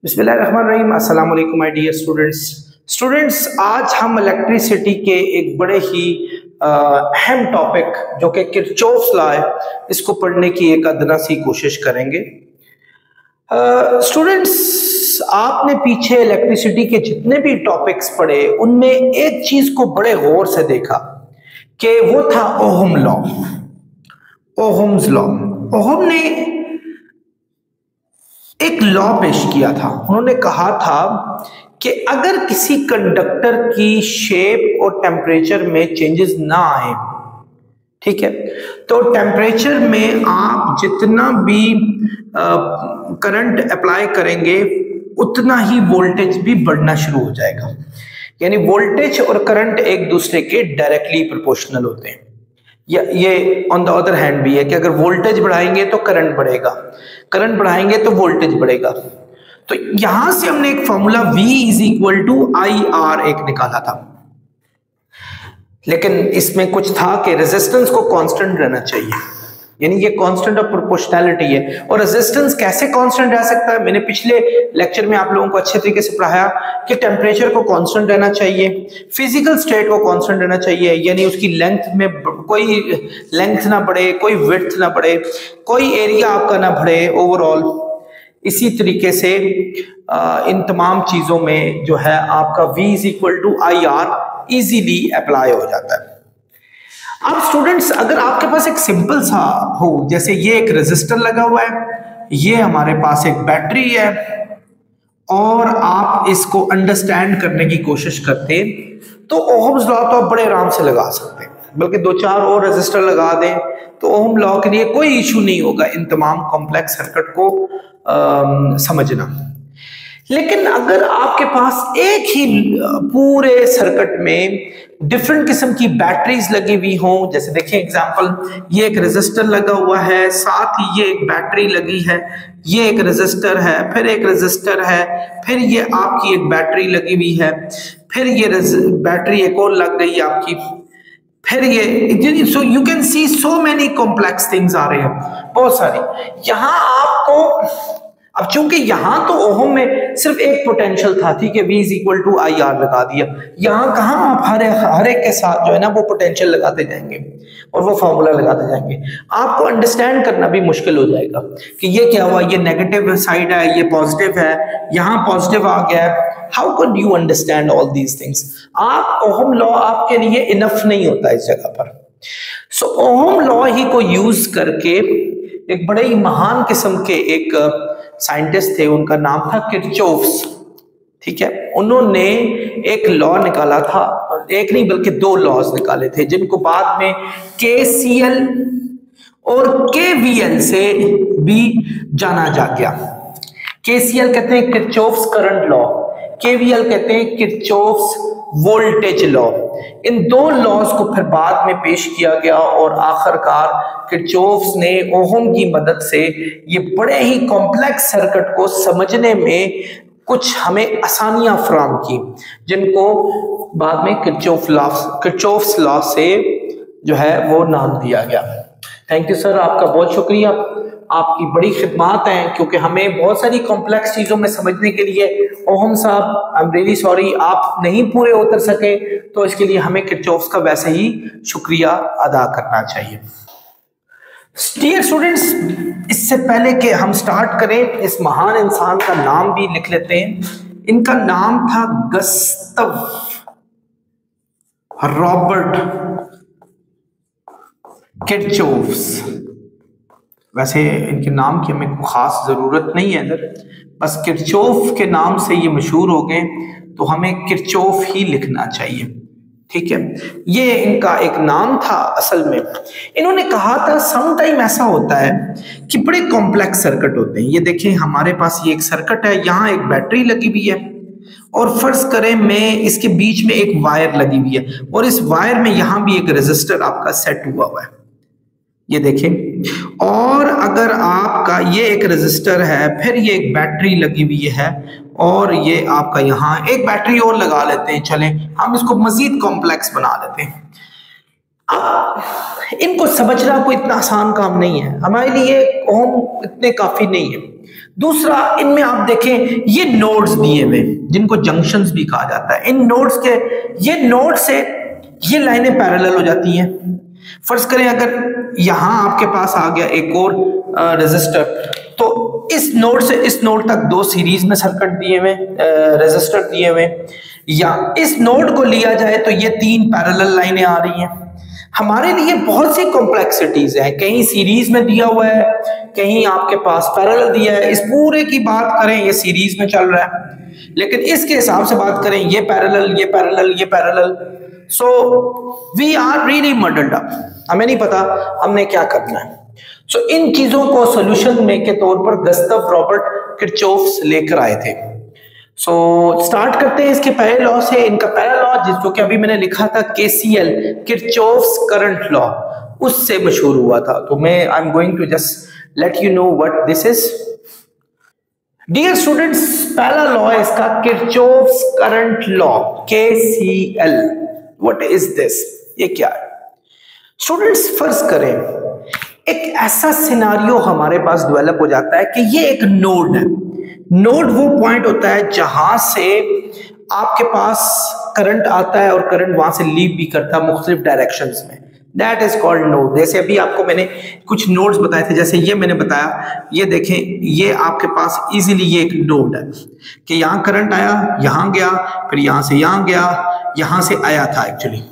बिस्मिल्लाहिर्रहमानिर्रहीम। अस्सलाम वालेकुम माय डियर स्टूडेंट्स, आज हम इलेक्ट्रिसिटी के एक बड़े ही अहम टॉपिक जो कि किरचॉफ्स लॉ है, इसको पढ़ने की एक अदना सी कोशिश करेंगे। स्टूडेंट्स, आपने पीछे इलेक्ट्रिसिटी के जितने भी टॉपिक्स पढ़े उनमें एक चीज को बड़े गौर से देखा कि वो था ohm law. Ohm's law, ohm ने एक लॉ पेश किया था। उन्होंने कहा था कि अगर किसी कंडक्टर की शेप और टेम्परेचर में चेंजेस ना आए, ठीक है, तो टेम्परेचर में आप जितना भी करंट अप्लाई करेंगे उतना ही वोल्टेज भी बढ़ना शुरू हो जाएगा। यानी वोल्टेज और करंट एक दूसरे के डायरेक्टली प्रोपोर्शनल होते हैं। ये ऑन द अदर हैंड भी है कि अगर वोल्टेज बढ़ाएंगे तो करंट बढ़ेगा, करंट बढ़ाएंगे तो वोल्टेज बढ़ेगा। तो यहां से हमने एक formula V is equal to IR एक निकाला था, लेकिन इसमें कुछ था कि रेजिस्टेंस को कांस्टेंट रहना चाहिए, यानी ये कांस्टेंट ऑफ प्रोपोर्शनैलिटी है। और रेजिस्टेंस कैसे कांस्टेंट रह सकता है? मैंने पिछले लेक्चर में आप लोगों को अच्छे तरीके से पढ़ाया कि टेम्परेचर को कांस्टेंट रहना चाहिए, फिजिकल स्टेट को कांस्टेंट रहना चाहिए, यानी उसकी लेंथ में कोई लेंथ ना बढ़े, कोई विड्थ ना बढ़े, कोई एरिया आपका ना बढ़े ओवरऑल। इसी तरीके से इन तमाम चीजों में जो है आपका V is equal to IR easily apply हो जाता है। अब स्टूडेंट्स, अगर आपके पास एक सिंपल सा हो, जैसे ये एक रेजिस्टर लगा हुआ है, ये हमारे पास एक बैटरी है, और आप इसको अंडरस्टैंड करने की कोशिश करते हैं, तो ओहम्स लॉ तो आप बड़े आराम से लगा सकते हैं, बल्कि दो चार और रेजिस्टर लगा दें तो ओहम लॉ के लिए कोई इशू नहीं होगा इन तमाम कॉम्प्लेक्स सर्किट को समझना। लेकिन अगर आपके पास एक ही पूरे सर्किट में डिफरेंट किस्म की बैटरीज लगी हुई हों, जैसे देखिए एग्जांपल, ये एक रेजिस्टर लगा हुआ है, साथ ही ये एक बैटरी लगी है, ये एक रेजिस्टर है, फिर एक रेजिस्टर है, फिर ये आपकी एक बैटरी लगी हुई है, फिर ये बैटरी एक और लग गई आपकी, फिर ये, so you can see so many complex things आ रहे हैं, बहुत सारी। यहां आपको, अब चूंकि यहां तो ओहम में सिर्फ एक पोटेंशियल था, ठीक है, V is equal to IR लगा दिया। यहां कहां आप हर एक के साथ जो है ना वो पोटेंशियल लगाते जाएंगे और वो फॉर्मूला लगाते जाएंगे, आपको अंडरस्टैंड करना भी मुश्किल हो जाएगा कि ये क्या हुआ, ये नेगेटिव साइड है, ये पॉजिटिव है, यहां पॉजिटिव आ गया। How can you understand all these things? आप ओहम लॉ आपके लिए इनफ नहीं होता इस जगह पर। सो ओहम लॉ ही को यूज करके एक बड़े ही महान किस्म के एक साइंटिस्ट थे, उनका नाम था किरचॉफ्स, ठीक है। उन्होंने एक लॉ निकाला था, एक नहीं बल्कि दो लॉज निकाले थे, जिनको बाद में KCL और KVL से भी जाना जा गया। KCL कहते हैं किरचॉफ्स करंट लॉ, KVL कहते हैं किरचॉफ्स वोल्टेज लॉ। इन दो लॉज को फिर बाद में पेश किया गया और आखिरकार किरचॉफ्स ने ओहम की मदद से ये बड़े ही कॉम्प्लेक्स सर्किट को समझने में कुछ हमें आसानियां फराहम की, जिनको बाद में किरचॉफ्स लॉ से जो है वो नाम दिया गया। थैंक यू सर, आपका बहुत शुक्रिया, आपकी बड़ी खिदमत हैं, क्योंकि हमें बहुत सारी कॉम्प्लेक्स चीजों में समझने के लिए ओहम साहब, आई एम रियली सॉरी, आप नहीं पूरे उतर सके, तो इसके लिए हमें किरचॉफ्स का वैसे ही शुक्रिया अदा करना चाहिए। डियर स्टूडेंट्स, इससे पहले कि हम स्टार्ट करें, इस महान इंसान का नाम भी लिख लेते हैं। इनका नाम था गस्तव रॉबर्ट किरचॉफ्स। वैसे इनके नाम की हमें खास जरूरत नहीं है इधर, बस किरचॉफ के नाम से ये मशहूर हो गए, तो हमें किरचॉफ ही लिखना चाहिए, ठीक है। ये इनका एक नाम था असल में। इन्होंने कहा था सम टाइम ऐसा होता है कि बड़े कॉम्प्लेक्स सर्किट होते हैं। ये देखें, हमारे पास ये एक सर्किट है, यहाँ एक बैटरी लगी हुई है, और फर्ज करें मैं इसके बीच में एक वायर लगी हुई है, और इस वायर में यहां भी एक रेजिस्टर आपका सेट हुआ है, ये देखें। और अगर आपका ये एक रेजिस्टर है, फिर ये एक बैटरी लगी हुई है, और ये आपका यहाँ एक बैटरी और लगा लेते हैं, चलें हम इसको मजीद कॉम्प्लेक्स बना लेते हैं। अब इनको समझना कोई इतना आसान काम नहीं है, हमारे लिए ओम इतने काफी नहीं है। दूसरा, इनमें आप देखें ये नोड्स दिए हुए जिनको जंक्शंस भी कहा जाता है, इन नोड्स के ये नोड से ये लाइनें पैरेलल हो जाती हैं। फर्ज करें अगर यहां आपके पास आ गया एक और रेजिस्टर, तो इस नोड से इस नोड तक दो सीरीज में सर्किट दिए हुए रेजिस्टर दिए हुए, या इस नोड को लिया जाए तो ये तीन पैरेलल लाइनें आ रही हैं। हमारे लिए बहुत सी कॉम्प्लेक्सिटीज हैं, कहीं सीरीज में दिया हुआ है, कहीं आपके पास पैरेलल दिया है। इस पूरे की बात करें ये सीरीज में चल रहा है, लेकिन इसके हिसाब से बात करें ये पैरेलल, ये पैरेलल, ये parallel. So we are really muddled up, हमें नहीं पता हमने क्या करना है। सो इन चीजों को सोल्यूशन में के तौर पर गुस्ताव रॉबर्ट किरचॉफ लेकर आए थे। सो स्टार्ट करते हैं इसके पहले लॉ से। इनका पहला लॉ जिसको कि अभी मैंने लिखा था KCL, किरचॉफ्स करंट लॉ, उससे मशहूर हुआ था। तो मैं I am going to just let you know what this is. Dear students, पहला लॉ है इसका Kirchhoff's current law, KCL। What is this, ये क्या है स्टूडेंट्स? फर्ज करें एक ऐसा सिनारियो हमारे पास डेवलप हो जाता है कि ये एक नोड है। नोड वो पॉइंट होता है जहां से आपके पास करंट आता है और करंट वहां से लीव भी करता है मुख्तलिफ डायरेक्शंस में। That is called node. जैसे अभी आपको मैंने कुछ नोड्स बताए थे, जैसे ये मैंने बताया, ये देखें, ये आपके पास इजीली ये एक नोड है कि यहाँ करंट आया, यहाँ गया, फिर यहाँ से यहाँ गया, यहाँ से आया था actually.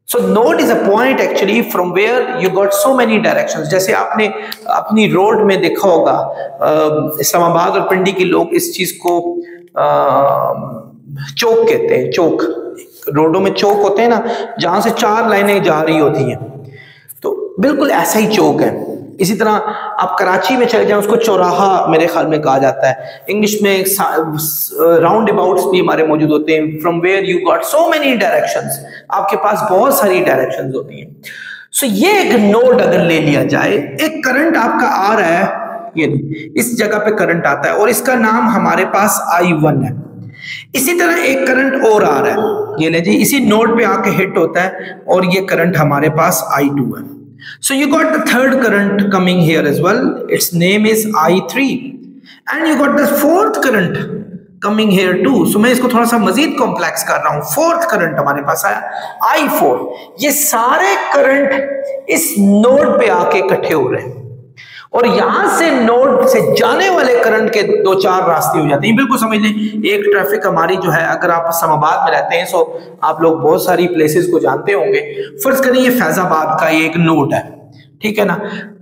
So node is a point actually from where you got so many directions। जैसे आपने अपनी रोड में देखा होगा, इस्लामाबाद और पिंडी के लोग इस चीज को चौक कहते हैं। चौक, रोडों में चौक होते हैं ना, जहां से चार लाइनें जा रही होती हैं, तो बिल्कुल ऐसा ही चौक है। इसी तरह आप कराची में चले जाएं, उसको चौराहा मेरे ख्याल में कहा जाता है। इंग्लिश में राउंड अबाउट्स भी हमारे मौजूद होते हैं, from where you got so many directions, आपके पास बहुत सारी डायरेक्शंस होती हैं। सो ये एक नोड अगर ले लिया जाए, एक करंट आपका आ रहा है, ये इस जगह पे करंट आता है और इसका नाम हमारे पास I1 है। इसी तरह एक करंट और आ रहा है, ये ले जी, इसी नोड पे आके हिट होता है और ये करंट हमारे पास I2 है। So you got the third current coming here as well. Its name is I3, and you got the fourth current coming here too. So मैं इसको थोड़ा सा मजीद कॉम्प्लेक्स कर रहा हूं। फोर्थ करंट हमारे पास आया I4। ये सारे करंट इस नोड पे आके इकट्ठे हो रहे हैं और यहां से नोड से जाने वाले करंट के दो चार रास्ते हो जाते हैं। बिल्कुल समझ लें, एक ट्रैफिक हमारी जो है, अगर आप इस्लामाबाद में रहते हैं सो आप लोग बहुत सारी प्लेसेस को जानते होंगे। फर्ज करें ये फैजाबाद का एक नोड है, ठीक है ना।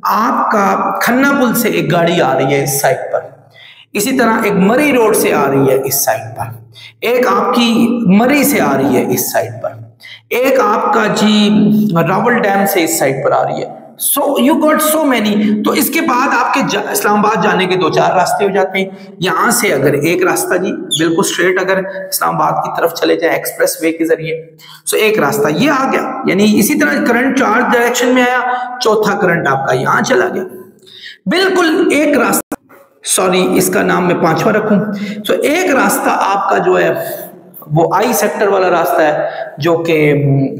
आपका खन्ना पुल से एक गाड़ी आ रही है इस साइड पर, इसी तरह एक मरी रोड से आ रही है इस साइड पर, एक आपकी मरी से आ रही है इस साइड पर, एक आपका जी रावल डैम से इस साइड पर आ रही है। So you got so many. तो इसके बाद आपके इस्लामाबाद जाने के दो चार रास्ते हो जाते हैं। यहां से अगर एक रास्ता जी बिल्कुल स्ट्रेट अगर इस्लामाबाद की तरफ चले जाए एक्सप्रेस वे के जरिए, सो एक रास्ता ये आ गया, यानी इसी तरह करंट चार डायरेक्शन में आया, चौथा करंट आपका यहां चला गया। बिल्कुल एक रास्ता, सॉरी इसका नाम मैं पांचवा रखूं, तो एक रास्ता आपका जो है वो I सेक्टर वाला रास्ता है, जो कि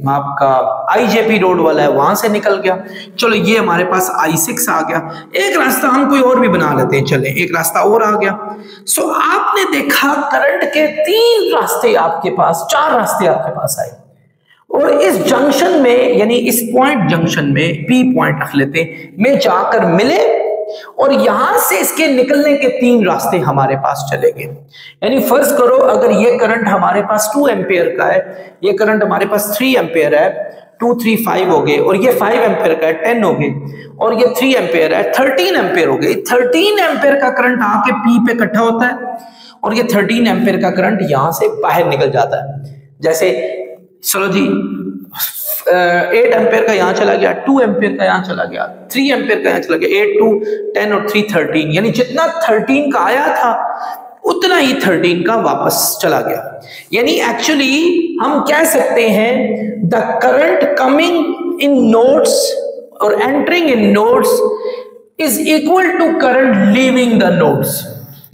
आपका IJP रोड वाला है, वहां से निकल गया। चलो ये हमारे पास I6 आ गया। एक रास्ता हम कोई और भी बना लेते हैं, चले एक रास्ता और आ गया। सो आपने देखा करंट के तीन रास्ते आपके पास, चार रास्ते आपके पास आए और इस जंक्शन में, यानी इस पॉइंट जंक्शन में, P पॉइंट रख लेते हैं, में जाकर मिले और यहां से इसके निकलने के तीन रास्ते हमारे पास चले गए। यानी फर्ज करो अगर ये करंट हमारे पास 2 एम्पियर का है, ये करंट हमारे पास 3 एम्पियर है, 2 3 5 हो गए, और ये 5 एम्पियर का है 10 हो गए, और ये 3 एम्पियर है 13 एम्पियर हो गए। 13 एम्पियर का करंट आके P पे इकट्ठा होता है और ये 13 एम्पियर का करंट यहां से बाहर निकल जाता है। जैसे चलो जी 8 एम्पियर का यहाँ चला गया, 2 एम्पियर का यहाँ चला गया, 3 एम्पियर का यहाँ चला गया, 8 2 10 और 3 13, यानी जितना 13 का आया था उतना ही 13 का वापस चला गया। यानी एक्चुअली हम कह सकते हैं the current coming in nodes और entering in nodes is equal to current leaving the nodes.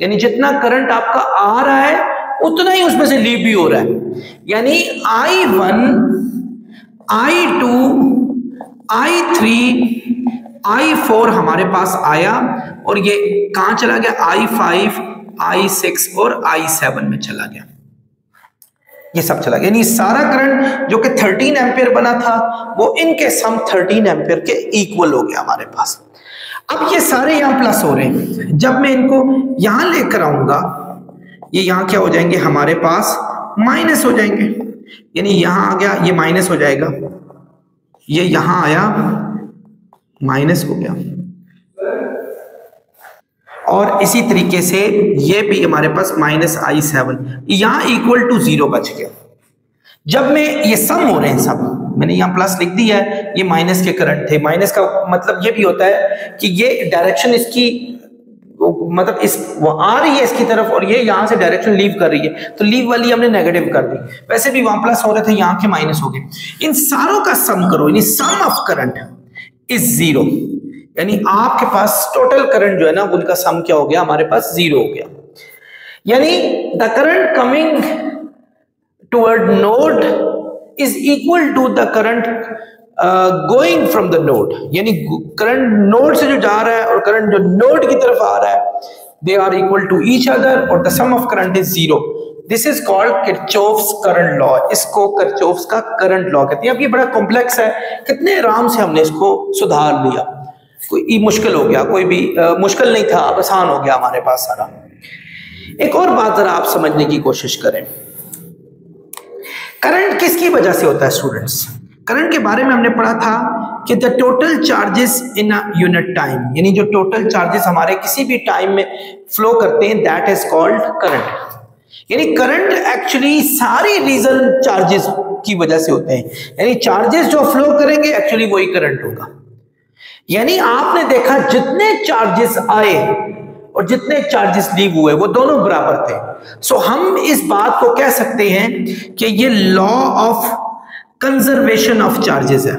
यानी जितना करंट आपका आ रहा है उतना ही उसमें से लीव भी हो रहा है। यानी I1 I2, I3, I4 हमारे पास आया और ये कहां चला गया, I5, I6 और I7 में चला गया, ये सब चला गया। यानी सारा करंट जो कि 13 एम्पियर बना था वो इनके सम 13 एम्पियर के इक्वल हो गया हमारे पास। अब ये सारे यहां प्लस हो रहे हैं, जब मैं इनको यहां लेकर आऊंगा ये यहां क्या हो जाएंगे हमारे पास, माइनस हो जाएंगे। यानी यहां आ गया ये माइनस हो जाएगा, ये यहां आया माइनस हो गया, और इसी तरीके से ये भी हमारे पास माइनस I7, यहां इक्वल टू 0 बच गया। जब मैं ये सम हो रहे हैं सब, मैंने यहां प्लस लिख दिया है, ये माइनस के करंट थे। माइनस का मतलब ये भी होता है कि ये डायरेक्शन इसकी मतलब इस वो आ रही है इसकी तरफ और ये यहां से डायरेक्शन लीव कर रही है, तो लीव वाली हमने नेगेटिव कर दी। वैसे भी वहां प्लस हो रहे थे, यहां के माइनस हो गए। इन सारों का सम करो, यानी सम ऑफ करंट इज 0, यानी आपके पास टोटल करंट जो है ना उनका सम क्या हो गया, हमारे पास 0 हो गया। यानी the current coming toward node is equal to the current going from the node, यानी करंट नोड से जो जा रहा है और करंट जो नोड की तरफ आ रहा है, they are equal to each other और the sum of current is 0। This is called Kirchhoff's current law, इसको किरचॉफ्स का करंट लॉ कहते हैं। अब ये बड़ा कॉम्प्लेक्स है, कितने आराम से हमने इसको सुधार लिया, कोई मुश्किल हो गया, कोई भी मुश्किल नहीं था, आसान हो गया हमारे पास सारा। एक और बात जरा आप समझने की कोशिश करें, करंट किसकी वजह से होता है स्टूडेंट्स? करंट के बारे में हमने पढ़ा था कि the total charges in a unit time, यानी जो टोटल चार्जेस हमारे किसी भी टाइम में फ्लो करते हैं, दैट इज कॉल्ड करंट। यानी करंट एक्चुअली सारी रीजन चार्जेस की वजह से होते हैं, यानी चार्जेस जो फ्लो करेंगे एक्चुअली वही करंट होगा। यानी आपने देखा जितने चार्जेस आए और जितने चार्जेस लीव हुए वो दोनों बराबर थे। सो हम इस बात को कह सकते हैं कि ये law of conservation of charges है,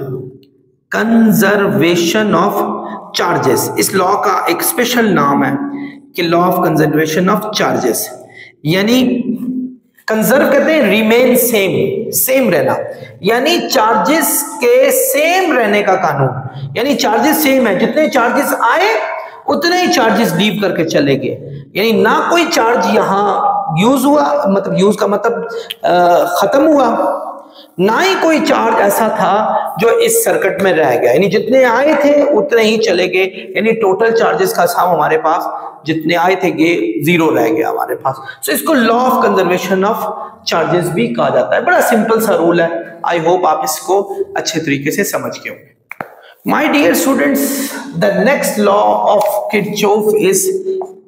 कंजर्वेशन ऑफ चार्जेस। इस लॉ का एक स्पेशल नाम है कि law of conservation of charges, यानी कंजर्व कहते हैं रिमेन सेम, सेम रहना, यानी चार्जेस के सेम रहने का कानून। यानी चार्जेस सेम है, जितने चार्जेस आए उतने ही चार्जेस लीव करके चले गए, यानी ना कोई चार्ज यहां यूज हुआ, मतलब यूज का मतलब खत्म हुआ, ना ही कोई चार्ज ऐसा था जो इस सर्किट में रह गया, यानी जितने आए थे उतने ही चले गए। यानी टोटल चार्जेस का सम हमारे पास जितने आए थे ये 0 रह गया हमारे पास। सो इसको law of conservation of charges भी कहा जाता है। बड़ा सिंपल सा रूल है, आई होप आप इसको अच्छे तरीके से समझ गए होंगे। My dear students, the next law of Kirchhoff is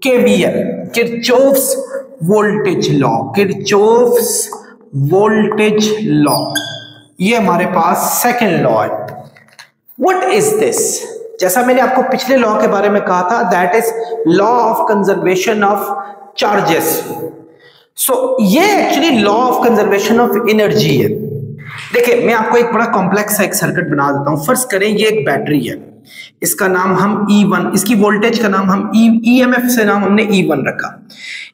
KVL, Kirchhoff's voltage law, Kirchhoff's voltage law, ये हमारे पास सेकंड लॉ है। What is this? जैसा मैंने आपको पिछले लॉ के बारे में कहा था, that is law of conservation of charges. So ये actually law of conservation of energy है। देखिए मैं आपको एक बड़ा कॉम्प्लेक्स एक सर्किट बना देता हूं। फर्स्ट करें ये एक बैटरी है, इसका नाम हम E1, इसकी वोल्टेज का नाम हम EMF से नाम हमने E1 रखा।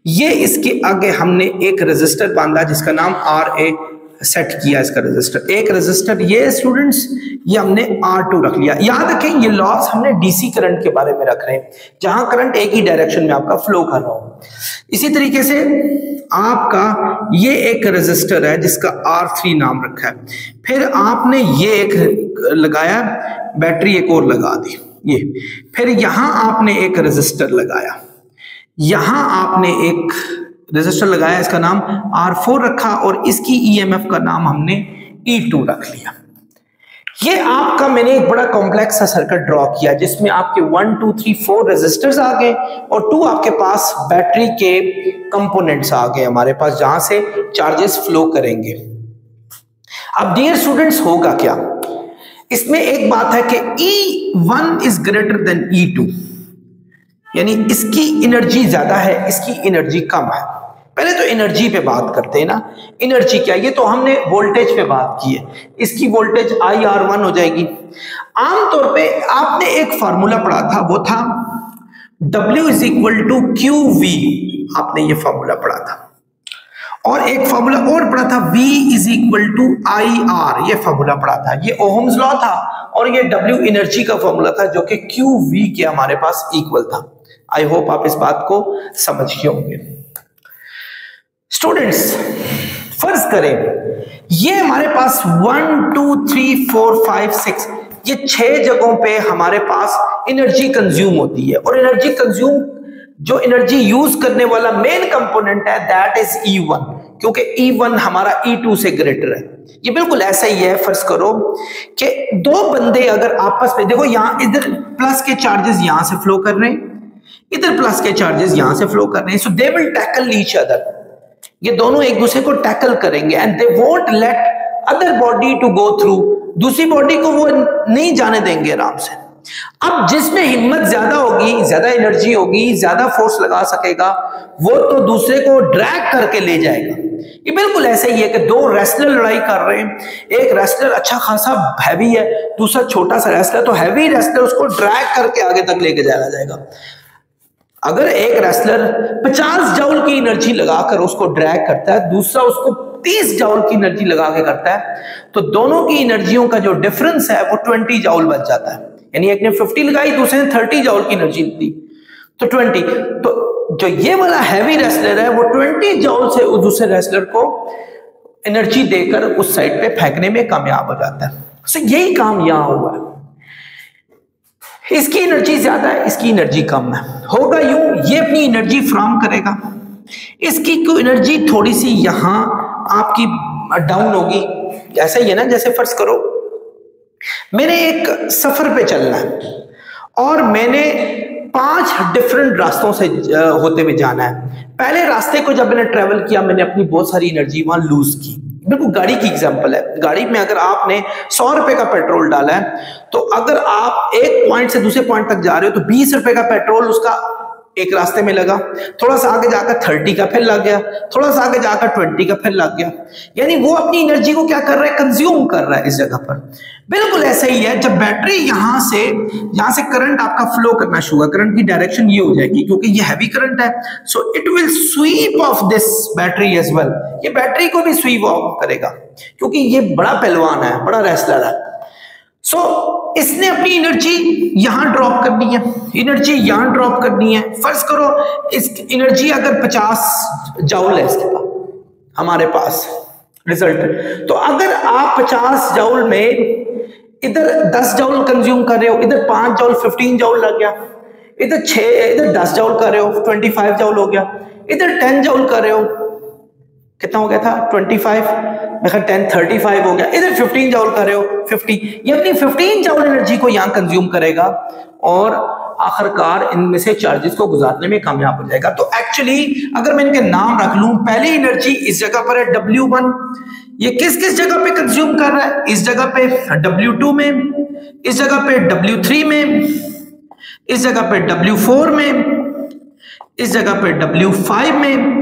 ये इसके आगे हमने एक रेजिस्टर बांधा जिसका नाम RA सेट किया, इसका रेजिस्टर, एक रेजिस्टर ये स्टूडेंट्स, ये हमने R2 रख लिया। याद रखें ये लॉस हमने DC करंट के बारे में रख रहे हैं, जहां करंट एक ही डायरेक्शन में आपका फ्लो कर रहा हो। इसी तरीके से आपका ये एक रेजिस्टर है जिसका R3 नाम रखा है, फिर आपने ये एक लगाया बैटरी, एक और लगा दी ये, फिर यहां आपने एक रेजिस्टर लगाया, यहां आपने एक रेजिस्टर लगाया, इसका नाम R4 रखा और इसकी EMF का नाम हमने E2 रख लिया। ये आपका मैंने एक बड़ा कॉम्प्लेक्स सा सर्किट ड्रॉ किया जिसमें आपके 1 2 3 4 रेजिस्टर्स आ गए और 2 आपके पास बैटरी के कंपोनेंट्स आ गए हमारे पास, जहां से चार्जेस फ्लो करेंगे। अब डियर स्टूडेंट्स होगा क्या इसमें? एक बात है कि E1 is greater than E2, यानी इसकी एनर्जी ज्यादा है, इसकी एनर्जी कम है। पहले तो एनर्जी पे बात करते हैं ना, एनर्जी क्या, ये तो हमने वोल्टेज पे बात की है, इसकी वोल्टेज IR1 हो जाएगी। आमतौर पे आपने एक फार्मूला पढ़ा था, वो था W = QV, आपने ये फार्मूला पढ़ा था। और एक फॉर्मूला और पढ़ा था V is equal to IR, ये फॉर्मूला पढ़ा था, ये ओहम्स लॉ था और ये W एनर्जी का फॉर्मूला था जो कि QV के हमारे पास इक्वल था। आई होप आप इस बात को समझ गए होंगे। स्टूडेंट्स फर्ज करें ये हमारे पास 1 2 3 4 5 6 ये 6 जगहों पे हमारे पास एनर्जी कंज्यूम होती है और एनर्जी कंज्यूम जो एनर्जी यूज करने वाला मेन कंपोनेंट है दैट इज E1, क्योंकि E1 हमारा E2 से ग्रेटर है। ये बिल्कुल ऐसा ही है। फर्ज करो कि दो बंदे अगर आपस में, देखो यहां इधर प्लस के चार्जेस यहां से फ्लो कर रहे हैं, इधर प्लस के चार्जेस यहां से फ्लो कर रहे हैं, so they will tackle each other. ये दोनों एक दूसरे को टैकल करेंगे and they won't let other body to go through, दूसरी बॉडी को वो नहीं जाने देंगे आराम से। अब जिसमें हिम्मत ज्यादा होगी, ज्यादा एनर्जी होगी, ज्यादा फोर्स लगा सकेगा, वो तो दूसरे को ड्रैग करके ले जाएगा। ये बिल्कुल ऐसे ही है कि दो रेसलर लड़ाई कर रहे हैं, एक रेसलर अच्छा खासा हैवी है, दूसरा छोटा सा रेसलर, तो हैवी रेसलर उसको ड्रैग करके आगे तक लेके जाया जाएगा। अगर एक रेसलर 50 जूल की एनर्जी लगाकर उसको ड्रैग करता है, दूसरा उसको 30 जूल की एनर्जी लगा के करता है, तो दोनों की एनर्जियों का जो डिफरेंस है वो 20 जूल बच जाता है। यानी एक ने 50 लगाई, दूसरे ने 30 जूल की एनर्जी दी, तो 20। तो जो ये वाला हैवी रेसलर है वो 20 जूल से उस दूसरे रेसलर को एनर्जी देकर उस साइड पे फेंकने में कामयाब हो जाता है। सो यही काम यहां हुआ है। इसकी एनर्जी ज्यादा है, इसकी एनर्जी कम है। होगा यूं, ये अपनी एनर्जी फ्राम करेगा, इसकी कोई एनर्जी थोड़ी सी यहां आपकी डाउन होगी। ऐसा ही है ना, जैसे फर्ज करो मैंने एक सफर पे चलना है और मैंने 5 डिफरेंट रास्तों से होते हुए जाना है। पहले रास्ते को जब मैंने ट्रेवल किया, मैंने अपनी बहुत सारी एनर्जी वहां लूज की। बिल्कुल गाड़ी की एग्जांपल है। गाड़ी में अगर आपने 100 रुपए का पेट्रोल डाला है, तो अगर आप एक पॉइंट से दूसरे पॉइंट तक जा रहे हो तो 20 रुपए का पेट्रोल उसका एक रास्ते में लगा, थोड़ा सा आगे जाकर 30 का फिर लग गया, थोड़ा सा आगे जाकर 20 का फिर लग गया। यानी वो अपनी एनर्जी को क्या कर रहा है, कंज्यूम कर रहा है इस जगह पर। बिल्कुल ऐसा ही है, जब बैटरी यहां से करंट आपका फ्लो करना शुरू होगा, करंट की डायरेक्शन ये हो जाएगी क्योंकि ये हैवी करंट है, so it will sweep off this battery as well. ये बैटरी को भी स्वीप ऑफ करेगा क्योंकि ये बड़ा पहलवान है, बड़ा रेसलर है। सो इसने अपनी एनर्जी यहां ड्रॉप करनी है, एनर्जी यहां ड्रॉप करनी है। फर्ज करो इस एनर्जी अगर 50 जूल है इसके पास, हमारे पास रिजल्ट, तो अगर आप 50 जूल में इधर 10 जूल कंज्यूम कर रहे हो, इधर 5 जूल 15 जूल लग गया, इधर 10 जूल कर रहे हो 25 जूल हो गया, इधर 10 जूल कर रहे हो, कितना हो गया था 25, 10 35 हो गया, इधर 15 जूल कर रहे हो 50। ये अपनी 15 जूल एनर्जी को यहां कंज्यूम करेगा और आखिरकार इनमें से चार्जेस को गुजारने में कामयाब हो जाएगा। तो एक्चुअली अगर मैं इनके नाम रख लूं, पहली एनर्जी इस जगह पर है W1, ये किस किस जगह पे कंज्यूम कर रहा है, इस जगह पे W2 में, इस जगह पे W3 में, इस जगह पे W4 में, इस जगह पे W5 में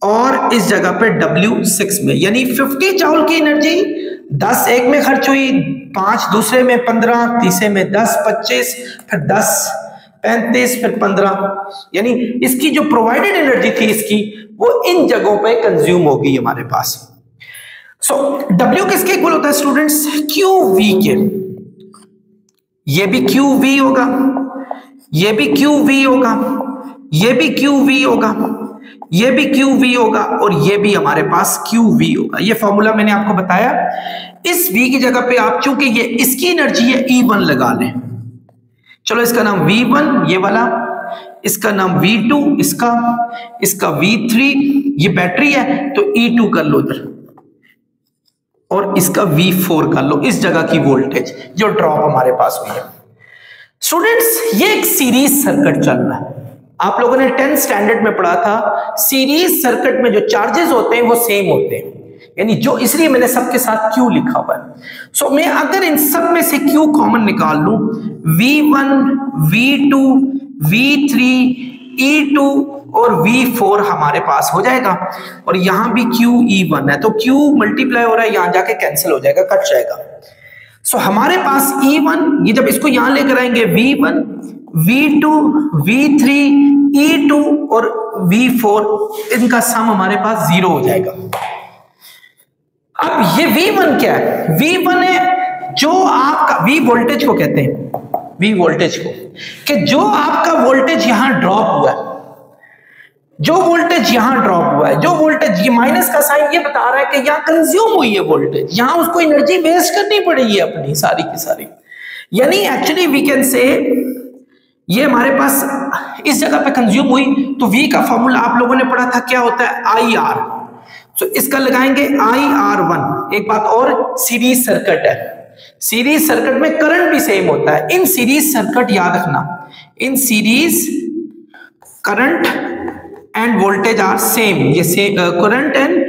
और इस जगह पे W6 में। यानी 50 जूल की एनर्जी 10 एक में खर्च हुई, 5 दूसरे में, 15 तीसरे में, 10 25 फिर 10 35 फिर 15। यानी इसकी जो प्रोवाइडेड एनर्जी थी इसकी, वो इन जगहों पे कंज्यूम होगी हमारे पास। सो W किसके इक्वल होता है स्टूडेंट्स, QV के। ये भी QV होगा, ये भी QV होगा, ये भी QV होगा, ये भी QV होगा और ये भी हमारे पास QV होगा। ये फॉर्मूला मैंने आपको बताया। इस V की जगह पे आप चूंकि ये इसकी एनर्जी है E1 लगा लें, चलो इसका नाम V1 ये वाला, इसका नाम V2 इसका V3, ये बैटरी है तो E2 कर लो इधर, और इसका V4 कर लो, इस जगह की वोल्टेज जो ड्रॉप हमारे पास हुई है। स्टूडेंट्स ये एक सीरीज सर्किट चल रहा है। आप लोगों ने 10th स्टैंडर्ड में पढ़ा था, सीरीज सर्किट में जो चार्जेस होते हैं वो सेम होते हैं, यानी जो, इसलिए मैंने सबके साथ Q लिखा हुआ है। सो मैं अगर इन सब में से Q कॉमन निकाल लूं, V1 V2 V3 E2 और V4 हमारे पास हो जाएगा, और यहां भी QE1 है तो Q मल्टीप्लाई हो रहा है, यहां जाके कैंसिल हो जाएगा, कट जाएगा। सो हमारे पास E1, ये जब इसको यहां लेकर आएंगे V1 V2 V3 E2 और V4 इनका सम हमारे पास 0 हो जाएगा। अब ये V1 क्या है? V1 है जो आपका, V वोल्टेज को कहते हैं, V वोल्टेज को, कि जो आपका वोल्टेज यहां ड्रॉप हुआ है, जो वोल्टेज यहां ड्रॉप हुआ है, जो वोल्टेज, ये माइनस का साइन ये बता रहा है कि यहां कंज्यूम हुई है वोल्टेज, यहां उसको एनर्जी वेस्ट करनी पड़ेगी अपनी सारी की सारी। यानी एक्चुअली वी कैन से ये हमारे पास इस जगह पे कंज्यूम हुई, तो V का फॉर्मूला आप लोगों ने पढ़ा था, क्या होता है? IR। तो इसका लगाएंगे IR1। एक बात और, सीरीज सर्किट है, सीरीज सर्किट में करंट भी सेम होता है। इन सीरीज सर्किट याद रखना, in series current and voltage are same, ये current and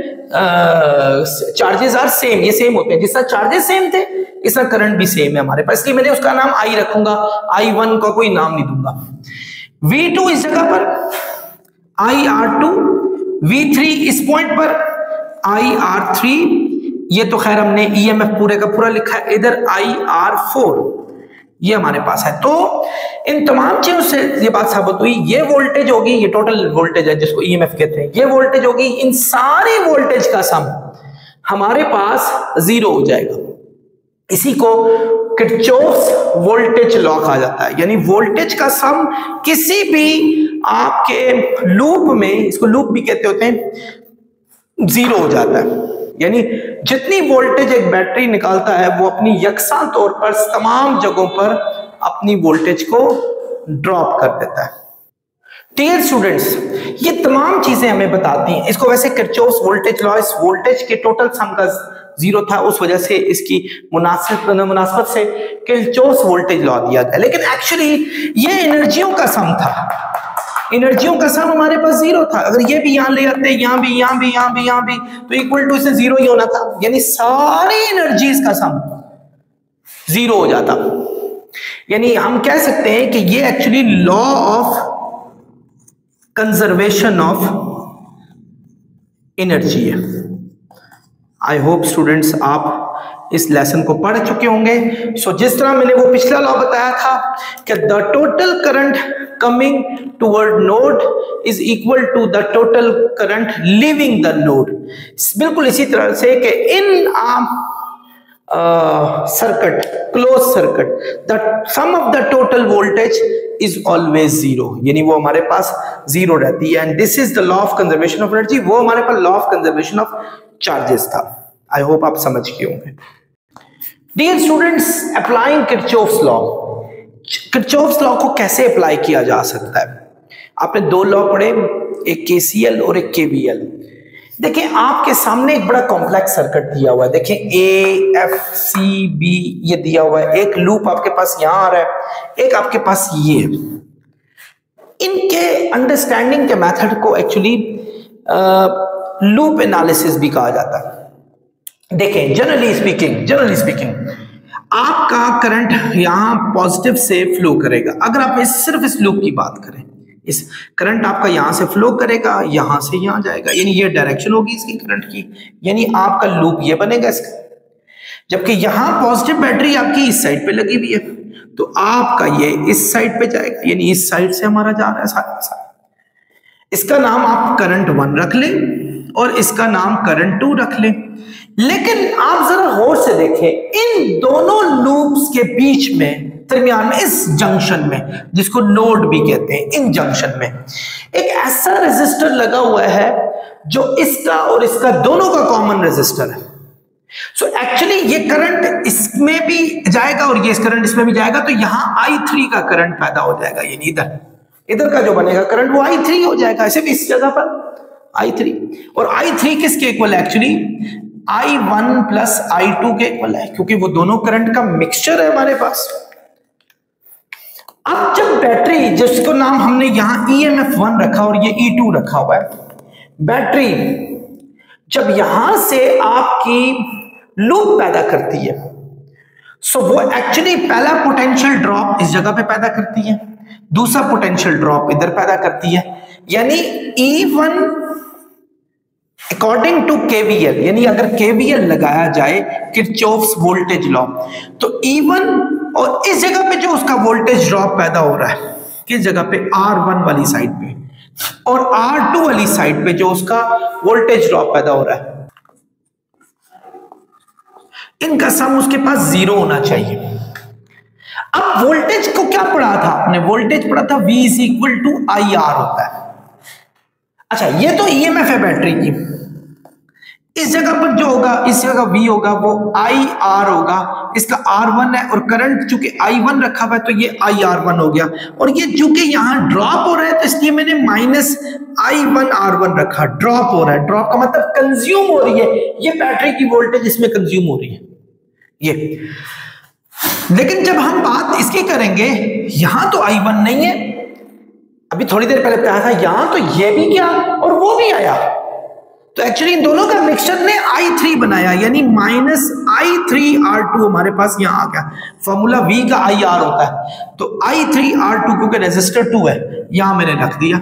charges are same, ये सेम होते हैं। जिस तरह चार्जेस सेम थे, इस तरह करंट भी सेम है हमारे पास, इसलिए मैंने उसका नाम I रखूंगा, I1 का कोई नाम नहीं दूंगा। V2 इस जगह पर IR2, V3 इस पॉइंट पर IR3, ये तो खैर हमने EMF पूरे का पूरा लिखा है, इधर IR4 ये हमारे पास है। तो इन तमाम चीजों से ये बात साबित हुई, ये वोल्टेज होगी, ये टोटल वोल्टेज है जिसको EMF कहते हैं, ये वोल्टेज होगी, इन सारे वोल्टेज का सम हमारे पास 0 हो जाएगा। इसी को किरचॉफ्स वोल्टेज लॉ कहा जाता है। यानी वोल्टेज का सम किसी भी आपके लूप में, इसको लूप भी कहते होते हैं, 0 हो जाता है। यानी जितनी वोल्टेज एक बैटरी निकालता है, वो अपनी यकसा तौर पर तमाम जगहों पर अपनी वोल्टेज को ड्रॉप कर देता है। डियर स्टूडेंट्स, ये तमाम चीजें हमें बताती हैं। इसको वैसे किरचॉफ्स वोल्टेज लॉ, इस वोल्टेज के टोटल सम का 0 था, उस वजह से इसकी मुनासिबत से किरचॉफ्स वोल्टेज लॉ दिया गया। लेकिन एक्चुअली ये एनर्जियों का सम था, एनर्जियों का सम हमारे पास 0 था। अगर ये भी यहां ले आते, यहां भी, यहां भी, यहां भी, यहां भी, तो इक्वल टू इसे 0 ही होना था। यानी सारी एनर्जीज का सम 0 हो जाता। यानी हम कह सकते हैं कि ये actually law of conservation of energy है। आई होप स्टूडेंट्स आप इस लेसन को पढ़ चुके होंगे। सो जिस तरह मैंने वो पिछला लॉ बताया था कि the total current coming toward node is equal to the total current leaving the node, बिल्कुल इसी तरह से कि in circuit, close circuit, the sum of the total voltage is always 0, यानी वो हमारे पास 0 रहती है। And this is the law of conservation of energy. वो हमारे पास law of conservation of charges था। आई होप आप समझ गए होंगे। Dear students, applying Kirchhoff's law, Kirchhoff's law को कैसे अप्लाई किया जा सकता है? आपने 2 लॉ पढ़े, एक KCL और एक KVL। देखिए आपके सामने एक बड़ा कॉम्प्लेक्स सर्किट दिया हुआ है। देखिए A, F, C, B ये दिया हुआ है। एक लूप आपके पास यहां आ रहा है, एक आपके पास ये। इनके अंडरस्टैंडिंग के मेथड को एक्चुअली लूप एनालिसिस भी कहा जाता है। देखें जनरली स्पीकिंग आपका करंट यहां पॉजिटिव से फ्लो करेगा। अगर आप सिर्फ इस लूप की बात करें, इस करंट आपका यहां से फ्लो करेगा, यहां से यहां जाएगा, यानी ये डायरेक्शन होगी इसकी करंट की, यानी आपका लूप ये बनेगा इसका। जबकि यहां पॉजिटिव बैटरी आपकी इस साइड पे लगी हुई है, तो आपका ये इस साइड पे जाएगा, यानी इस साइड से हमारा जा रहा है साथ। इसका नाम आप करंट 1 रख लें और इसका नाम करंट 2 रख लें। लेकिन आप जरा गौर से देखें, इन दोनों लूप्स के बीच में, दरमियान में, इस जंक्शन में, जिसको नोड भी कहते हैं, इन जंक्शन में एक ऐसा रेजिस्टर लगा हुआ है जो इसका और इसका दोनों का कॉमन रेजिस्टर है। सो एक्चुअली ये करंट इसमें भी जाएगा और ये करंट इसमें भी जाएगा, तो यहां I3 का करंट पैदा हो जाएगा। यानी इधर का जो बनेगा करंट वो I3 हो जाएगा, सिर्फ इस जगह पर I3। और I3 किसके इक्वल है? एक्चुअली I1 प्लस I2 के इक्वल है, क्योंकि वो दोनों करंट का मिक्सचर है हमारे पास। अब जब बैटरी, जिसको नाम हमने यहां EMF1 रखा और ये E2 रखा हुआ है, बैटरी जब यहां से आपकी लूप पैदा करती है, सो वो एक्चुअली पहला पोटेंशियल ड्रॉप इस जगह पे पैदा करती है, दूसरा पोटेंशियल ड्रॉप इधर पैदा करती है। यानी E1 अकॉर्डिंग टू KVL, यानी अगर KVL लगाया जाए, किरचॉफ्स वोल्टेज लॉ, तो E1 और इस जगह पे जो उसका वोल्टेज ड्रॉप पैदा हो रहा है, किस जगह पे, R1 वाली साइड पे, और R2 वाली साइड पे जो उसका वोल्टेज ड्रॉप पैदा हो रहा है, इनका सम उसके पास 0 होना चाहिए। अब वोल्टेज को क्या पढ़ा था आपने, वोल्टेज पढ़ा था V is equal to IR होता है। अच्छा, ये तो EMF है बैटरी की, इस जगह पर जो होगा, इस जगह V होगा वो IR होगा, इसका R1 है और करंट चूंकि I1 रखा हुआ है तो ये IR1 हो गया, और ये चूंकि यहां ड्रॉप हो रहा है तो इसलिए मैंने माइनस I1R1 रखा। ड्रॉप हो रहा है, ड्रॉप का मतलब कंज्यूम हो रही है, ये बैटरी की वोल्टेज इसमें कंज्यूम हो रही है ये। लेकिन जब हम बात इसकी करेंगे, यहां तो I1 नहीं है, अभी थोड़ी देर पहले कहा था यहां तो ये भी गया और वो भी आया, तो एक्चुअली इन दोनों का मिक्सचर ने I3 बनाया, यानी माइनस I3R2 हमारे पास यहां आ गया। फॉर्मूला V का IR होता है, तो I3R2 क्योंकि रेजिस्टर 2 है यहां मैंने रख दिया,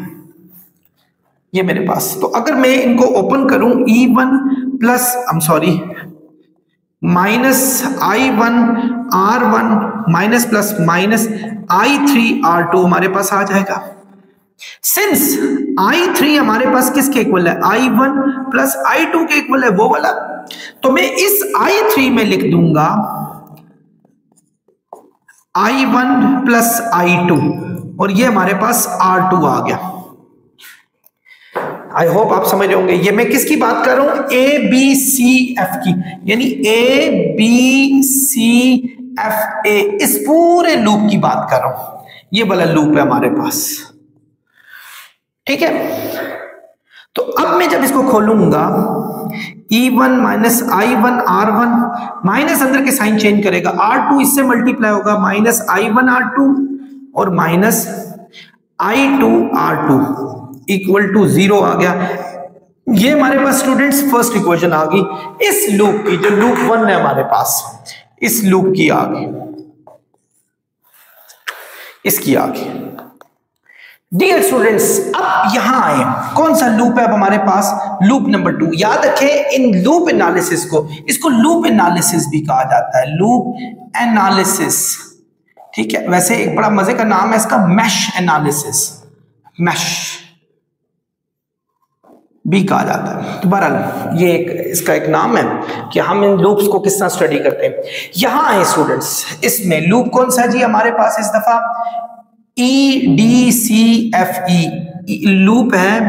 ये मेरे पास। तो अगर मैं इनको ओपन करूं, E1 plus minus I1R1 minus plus minus I3R2 हमारे पास आ जाएगा। सिंस I3 हमारे पास किसके इक्वल है, I1 प्लस I2 के इक्वल है, वो वाला, तो मैं इस I3 में लिख दूंगा I1 प्लस I2, और ये हमारे पास R2 आ गया। आई होप आप समझ रहे होंगे। ये मैं किसकी बात कर रहा हूं, ABCF की, यानी ABCFA, इस पूरे लूप की बात कर रहा हूं, ये वाला लूप है हमारे पास, ठीक है। तो अब मैं जब इसको खोलूंगा, E1 माइनस I1R1 माइनस अंदर के साइन चेंज करेगा, R2 इससे मल्टीप्लाई होगा, माइनस I1R2 और माइनस I2R2 इक्वल टू 0 आ गया। ये हमारे पास स्टूडेंट्स फर्स्ट इक्वेशन आ गई इस लूप की, जो लूप 1 है हमारे पास, इस लूप की आ गई, इसकी आ गई। डियर स्टूडेंट्स, अब यहां आए, कौन सा लूप है अब हमारे पास, लूप नंबर 2। याद रखें इन लूप एनालिसिस को, इसको लूप एनालिसिस भी कहा जाता है, लूप एनालिसिस, ठीक है। वैसे एक बड़ा मजे का नाम है इसका, मैश एनालिसिस, मैश भी कहा जाता है। तो बहरहाल ये इसका एक नाम है कि हम इन लूप्स को किस तरह स्टडी करते हैं। यहां आए स्टूडेंट्स, इसमें लूप कौन सा जी हमारे पास इस दफा, EDCFE लूप है,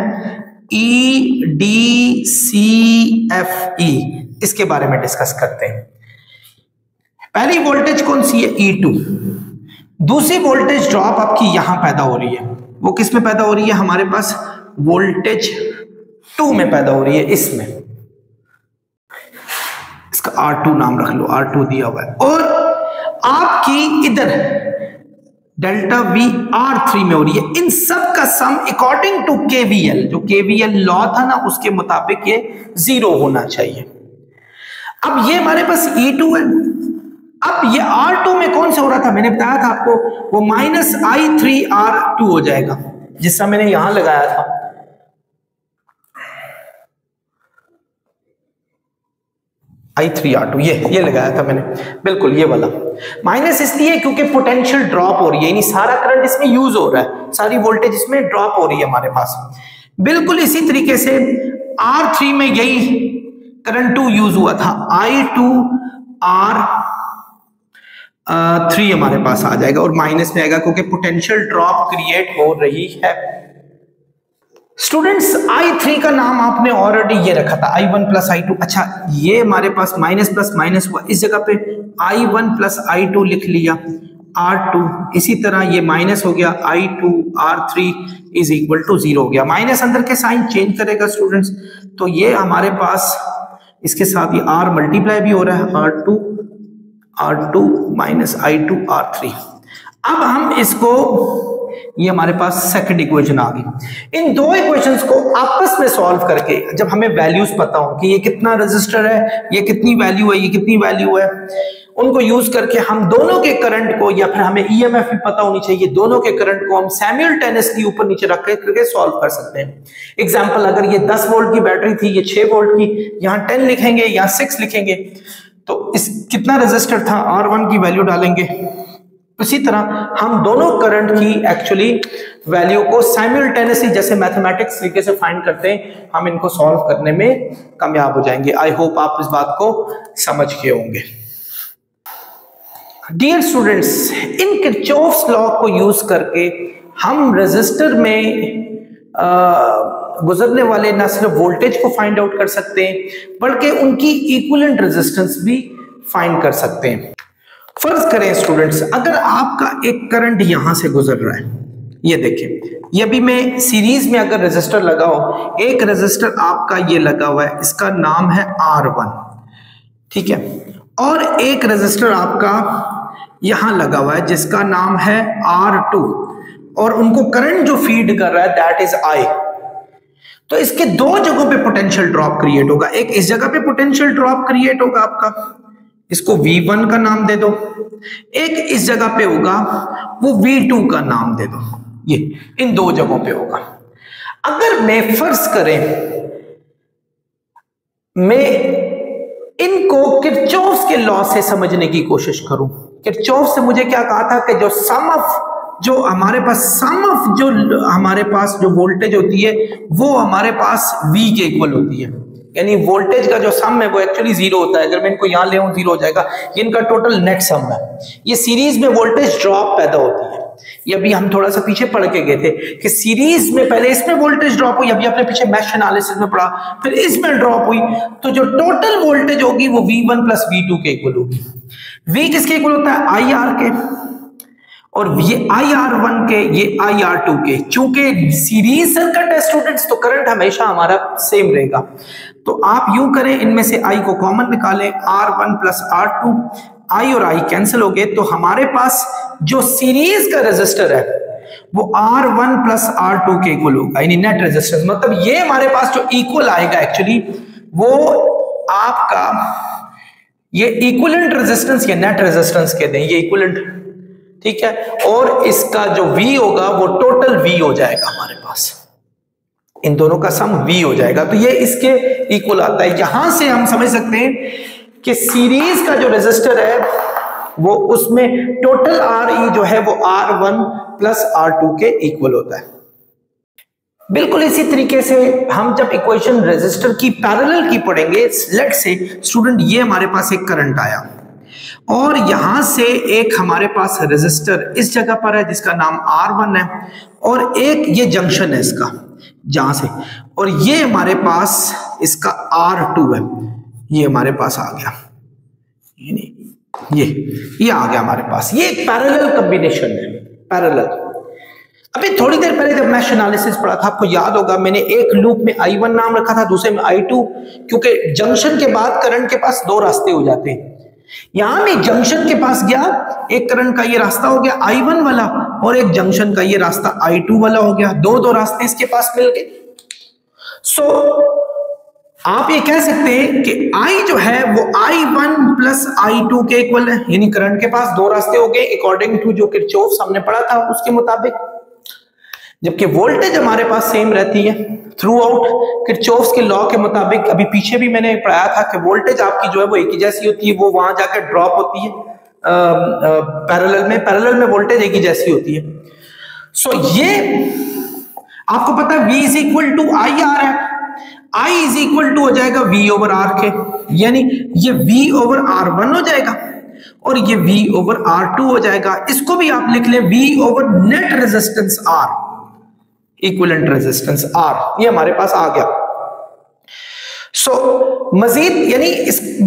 EDCFE, इसके बारे में डिस्कस करते हैं। पहली वोल्टेज कौन सी है, E2। दूसरी वोल्टेज ड्रॉप आपकी यहां पैदा हो रही है, वो किस में पैदा हो रही है, हमारे पास वोल्टेज 2 में पैदा हो रही है, इसमें, इसका R2 नाम रख लो, R2 दिया हुआ है। और आपकी इधर डेल्टा V R3 में हो रही है। इन सब का सम अकॉर्डिंग टू KVL, जो KVL लॉ था ना, उसके मुताबिक ये 0 होना चाहिए। अब ये हमारे पास E2 है, अब ये R2 में कौन सा हो रहा था, मैंने बताया था आपको, वो माइनस I3R2 हो जाएगा, जिसका मैंने यहां लगाया था, I3R2, ये लगाया था मैंने, बिल्कुल ये वाला। माइनस इसलिए क्योंकि पोटेंशियल ड्रॉप हो रही है, यानी सारा करंट इसमें यूज हो रहा है, सारी वोल्टेज इसमें ड्रॉप हो रही है हमारे पास। बिल्कुल इसी तरीके से R3 में यही करंट 2 यूज हुआ था, I2R3 हमारे पास आ जाएगा और माइनस में आएगा क्योंकि पोटेंशियल ड्रॉप क्रिएट हो रही है। स्टूडेंट्स I3 का नाम आपने ऑलरेडी ये रखा था, I1 प्लस I2। अच्छा, ये हमारे पास माइनस प्लस माइनस हुआ, इस जगह पे I1 प्लस I2 लिख लिया, R2, इसी तरह ये माइनस हो गया, I2R3 इज इक्वल टू 0 हो गया। माइनस अंदर के साइन चेंज करेगा स्टूडेंट्स, तो ये हमारे पास इसके साथ ये R मल्टीप्लाई भी हो रहा है, R2 माइनस I2R3। अब हम इसको, ये हमारे पास सेकंड इक्वेशन आ गई। इन दो इक्वेशंस को आपस में सॉल्व करके, जब हमें वैल्यूज पता हो कि ये कितना रेजिस्टर है, ये कितनी वैल्यू है, ये कितनी वैल्यू है, उनको यूज करके हम दोनों के करंट को, या फिर हमें EMF भी पता होनी चाहिए, दोनों के करंट को हम साइमल्टेनियसली ऊपर नीचे रख करके सॉल्व कर सकते हैं। एग्जांपल, अगर ये 10 वोल्ट की बैटरी थी, ये 6 वोल्ट की, यहाँ 10 लिखेंगे, यहाँ 6 लिखेंगे, तो इस कितना रेजिस्टर था, R1 की वैल्यू डालेंगे, इसी तरह हम दोनों करंट की एक्चुअली वैल्यू को साइमल्टेनियसली जैसे मैथमेटिक्स तरीके से फाइंड करते हैं, हम इनको सॉल्व करने में कामयाब हो जाएंगे। आई होप आप इस बात को समझ गए होंगे। डियर स्टूडेंट्स, इन किरचॉफ्स लॉ को यूज करके हम रेजिस्टर में गुजरने वाले न सिर्फ वोल्टेज को फाइंड आउट कर सकते हैं बल्कि उनकी इक्विवेलेंट रेजिस्टेंस भी फाइंड कर सकते हैं। फर्ज करें स्टूडेंट्स, अगर आपका एक करंट यहां से गुजर रहा है, ये देखिए, ये भी मैं सीरीज में अगर रेजिस्टर लगाओ, एक रेजिस्टर आपका ये लगा हुआ है, इसका नाम है R1, ठीक है, और एक रेजिस्टर आपका यहां लगा हुआ है जिसका नाम है R2, और उनको करंट जो फीड कर रहा है दैट इज I। तो इसके दो जगहों पे पोटेंशियल ड्रॉप क्रिएट होगा, एक इस जगह पे पोटेंशियल ड्रॉप क्रिएट होगा आपका, इसको V1 का नाम दे दो, एक इस जगह पे होगा वो V2 का नाम दे दो, ये इन दो जगहों पे होगा। अगर मैं फर्ज करें मैं इनको किरचॉफ्स के लॉ से समझने की कोशिश करूं, किरचॉफ से मुझे क्या कहा था कि जो सम हमारे पास जो वोल्टेज होती है वो हमारे पास V के इक्वल होती है, यानी वोल्टेज का जो सम है वो एक्चुअली जीरो होता है। अगर मैं इनको यहां ले आऊं जीरो हो जाएगा, ये इनका टोटल नेट सम है। ये सीरीज में वोल्टेज ड्रॉप पैदा होती है, ये अभी हम थोड़ा सा पीछे पढ़ के गए थे कि सीरीज में पहले इसमें वोल्टेज ड्रॉप हुई, अभी अपने पीछे मैश एनालिसिस में पढ़ा, फिर इसमें ड्रॉप हुई, तो जो टोटल वोल्टेज होगी वो V1 प्लस V2 के इक्वल होगी। V किसके इक्वल होता है? IR के, और ये IR1 के, ये IR2 के। चूंकि सीरीज सर्किट है स्टूडेंट्स, तो करंट हमेशा हमारा सेम रहेगा। तो आप यूं करें, इनमें से I को कॉमन निकालें, R1 प्लस R2, I और I कैंसिल हो गए, तो हमारे पास जो सीरीज का रेजिस्टर है वो R1 प्लस R2 के इक्वल होगा, यानी नेट रेजिस्टेंस। मतलब ये हमारे पास जो इक्वल आएगा एक्चुअली वो आपका ये इक्विवेलेंट रेजिस्टेंस या नेट रेजिस्टेंस कहते हैं, ये इक्विवेलेंट, ठीक है, और इसका जो V होगा वो टोटल V हो जाएगा हमारे पास, इन दोनों का सम V हो जाएगा, तो ये इसके इक्वल आता है। यहां से हम समझ सकते हैं कि सीरीज का जो रेजिस्टर है वो उसमें टोटल RE जो है वो R1 प्लस R2 के इक्वल होता है। बिल्कुल इसी तरीके से हम जब इक्वेशन रेजिस्टर की पैरेलल की पढ़ेंगे, लेट्स से स्टूडेंट ये हमारे पास एक करंट आया और यहां से एक हमारे पास रेजिस्टर इस जगह पर है जिसका नाम R1 है, और एक ये जंक्शन है इसका जहां से, और ये हमारे पास इसका R2 है, ये हमारे पास आ गया, ये आ गया हमारे पास। ये एक पैरेलल कॉम्बिनेशन है, पैरेलल। अभी थोड़ी देर पहले जब मैश एनालिसिस पढ़ा था, आपको याद होगा मैंने एक लूप में I1 नाम रखा था, दूसरे में I2, क्योंकि जंक्शन के बाद करंट के पास दो रास्ते हो जाते हैं। यहां में जंक्शन के पास गया, एक करंट का ये रास्ता हो गया I1 वाला, और एक जंक्शन का ये रास्ता I2 वाला हो गया, दो रास्ते इसके पास मिल गए। सो आप ये कह सकते हैं कि I जो है वो I1 प्लस I2 के इक्वल है, यानी करंट के पास दो रास्ते हो गए अकॉर्डिंग टू जो किरचॉफ हमने पढ़ा था उसके मुताबिक। जबकि वोल्टेज हमारे पास सेम रहती है थ्रू आउट किरचॉफ के लॉ के मुताबिक। अभी पीछे भी मैंने पढ़ाया था कि वोल्टेज आपकी जो है वो एक ही जैसी होती है, वो वहां जाकर ड्रॉप होती है पैरेलल में वोल्टेज एक ही जैसी होती है। सो ये आपको पता है V is equal to IR है, I इज इक्वल टू हो जाएगा V ओवर R के, यानी ये V ओवर R1 हो जाएगा और ये V ओवर R2 हो जाएगा। इसको भी आप लिख लें V over net resistance R, equivalent resistance R, ये हमारे पास आ गया। सो मजीद यानी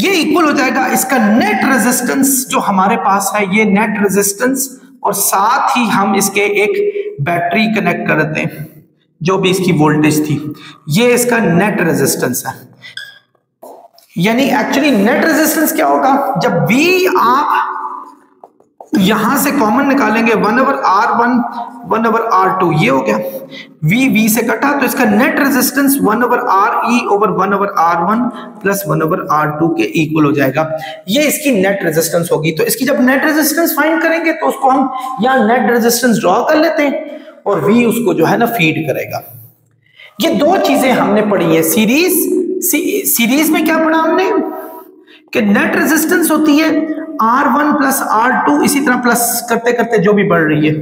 ये इक्वल हो जाएगा इसका नेट रेजिस्टेंस जो हमारे पास है, ये नेट रेजिस्टेंस, और साथ ही हम इसके एक बैटरी कनेक्ट करते हैं, जो भी इसकी वोल्टेज थी, ये इसका नेट रेजिस्टेंस है। यानी एक्चुअली नेट रेजिस्टेंस क्या होगा, जब V आप यहां से कॉमन निकालेंगे 1 ओवर R1 1 ओवर R2, ये हो गया, V से कटा, तो इसका net resistance 1 over RE over 1 over R1 plus 1 over R2 के इक्वल हो जाएगा। ये इसकी नेट रेजिस्टेंस होगी। तो इसकी जब नेट रेजिस्टेंस फाइंड करेंगे तो उसको हम यहां नेट रेजिस्टेंस ड्रॉ कर लेते हैं और V उसको जो है ना फीड करेगा। ये दो चीजें हमने पढ़ी है। सीरीज में क्या पढ़ा हमने कि नेट रेजिस्टेंस होती है R1 प्लस R2 इसी तरह प्लस करते करते जो भी बढ़ रही है।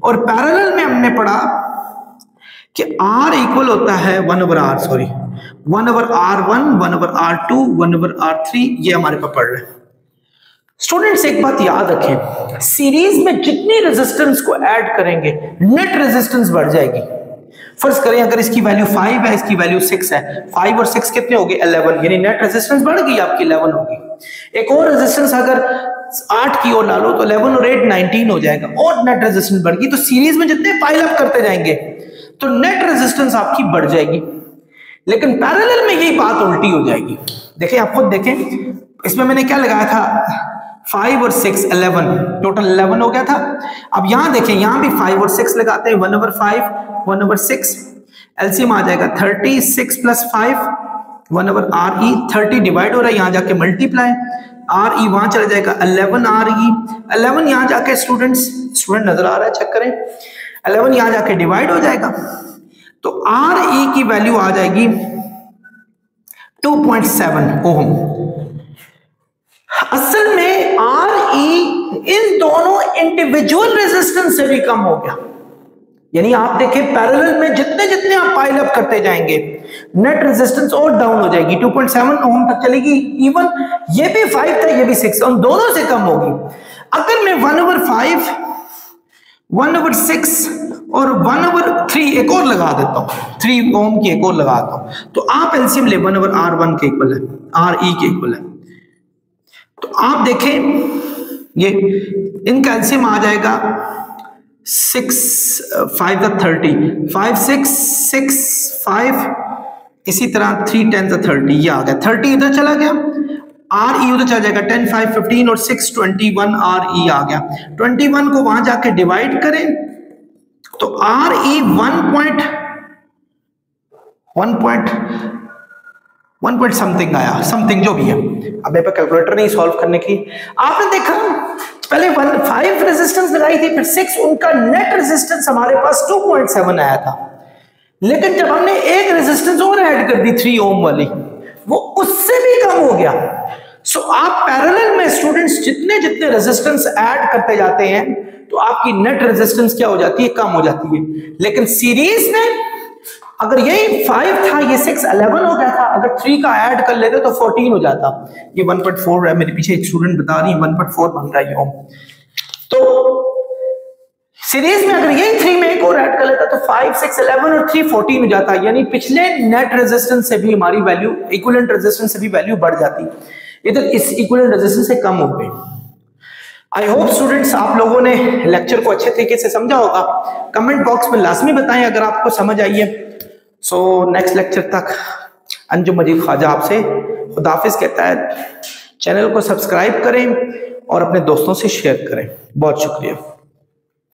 और पैरेलल में हमने पढ़ा कि R इक्वल होता है 1/R, sorry 1/R1, 1/R2, 1/R3, ये हमारे पास पढ़ रहे हैं। स्टूडेंट्स एक बात याद रखें, सीरीज में जितनी रेजिस्टेंस को ऐड करेंगे नेट रेजिस्टेंस बढ़ जाएगी। फर्ज करें अगर इसकी वैल्यू 5 है, इसकी वैल्यू 6 है, 5 और 6 कितने हो गए 11, यानी नेट रेजिस्टेंस बढ़ गई आपकी 11 होगी। एक और रेजिस्टेंस अगर 8 की ओर डालो तो 11 और 8 19 हो जाएगा और नेट रेजिस्टेंस बढ़ गई। तो सीरीज में जितने पाइल अप करते जाएंगे तो नेट रेजिस्टेंस आपकी बढ़ जाएगी, लेकिन पैरेलल में यही बात उल्टी हो जाएगी। देखें, आप खुद देखें, इसमें मैंने क्या लगाया था 5 और 6 11, टोटल 11 हो गया था। अब यहां देखें, यहां भी 5 और 6 लगाते हैं, 1/5 1/6, एलसीएम आ जाएगा 30, 6 + 5 1/RE, 30 डिवाइड हो रहा है, यहां जाके मल्टीप्लाई, RE वहां चला जाएगा 11RE, 11 यहां जाके स्टूडेंट नजर आ रहा है, चेक करें, 11 यहां जाके डिवाइड हो जाएगा, तो RE की वैल्यू आ जाएगी 2.7 ओम। असल में RE इन दोनों इंडिविजुअल रेजिस्टेंस से भी कम हो गया। यानी आप देखें पैरेलल में जितने जितने आप पाइल अप करते जाएंगे नेट रेजिस्टेंस और डाउन हो जाएगी, 2.7 ओम तक चलेगी। इवन ये भी 5 था, ये भी 6, उन दोनों से कम होगी। अगर मैं 1/5 1/6 और 1/3 एक और लगा देता हूं, 3 ओम की एक और लगाता हूं, तो आप एलसीएम ले 1/R1 के इक्वल है, RE के इक्वल है। तो आप देखें ये इनका एलसीएम आ जाएगा 6 5 30, 5 6 6 5, इसी तरह 3 10 30, ये आ गया 30, इधर चला गया, RE उधर चला जाएगा 10 5 15 और 6 21, RE आ गया। 21 को वहां जाके डिवाइड करें तो RE 1 समथिंग आया, समथिंग जो भी है। अब मेरे पे कैलकुलेटर नहीं सॉल्व करने की। आपने देखा पहले 5 रेजिस्टेंस लगाई थी, फिर 6, उनका नेट रेजिस्टेंस हमारे पास 2.7 आया था, लेकिन जब हमने एक रेजिस्टेंस और ऐड कर दी 3 ओम वाली, वो उससे भी कम हो गया। सो आप पैरेलल में स्टूडेंट्स जितने जितने रेजिस्टेंस ऐड करते जाते हैं तो आपकी नेट रेजिस्टेंस क्या हो जाती है, कम हो जाती है। लेकिन सीरीज में अगर यही 5 था, ये 6 11 हो गया था, अगर 3 का ऐड कर लेते तो 14 हो जाता। ये 1.4 है, मेरे पीछे एक स्टूडेंट बता रही है 1.4 बन रहा है ओम। तो सीरीज में अगर यही 3 में एक और ऐड कर लेता तो 5 6 11 और 3 14 हो जाता, यानी पिछले नेट रेजिस्टेंस से भी हमारी वैल्यू, इक्विवेलेंट रेजिस्टेंस से भी वैल्यू बढ़ जाती, इधर इस इक्विवेलेंट रेजिस्टेंस से कम हो गई। आई होप स्टूडेंट्स आप लोगों ने लेक्चर को अच्छे तरीके से समझा होगा। कमेंट बॉक्स में लाजमी बताएं अगर आपको समझ आई है। सो नेक्स्ट लेक्चर तक अंजुम मजीद ख्वाजा आपसे खुदाफिज कहता है। चैनल को सब्सक्राइब करें और अपने दोस्तों से शेयर करें। बहुत शुक्रिया।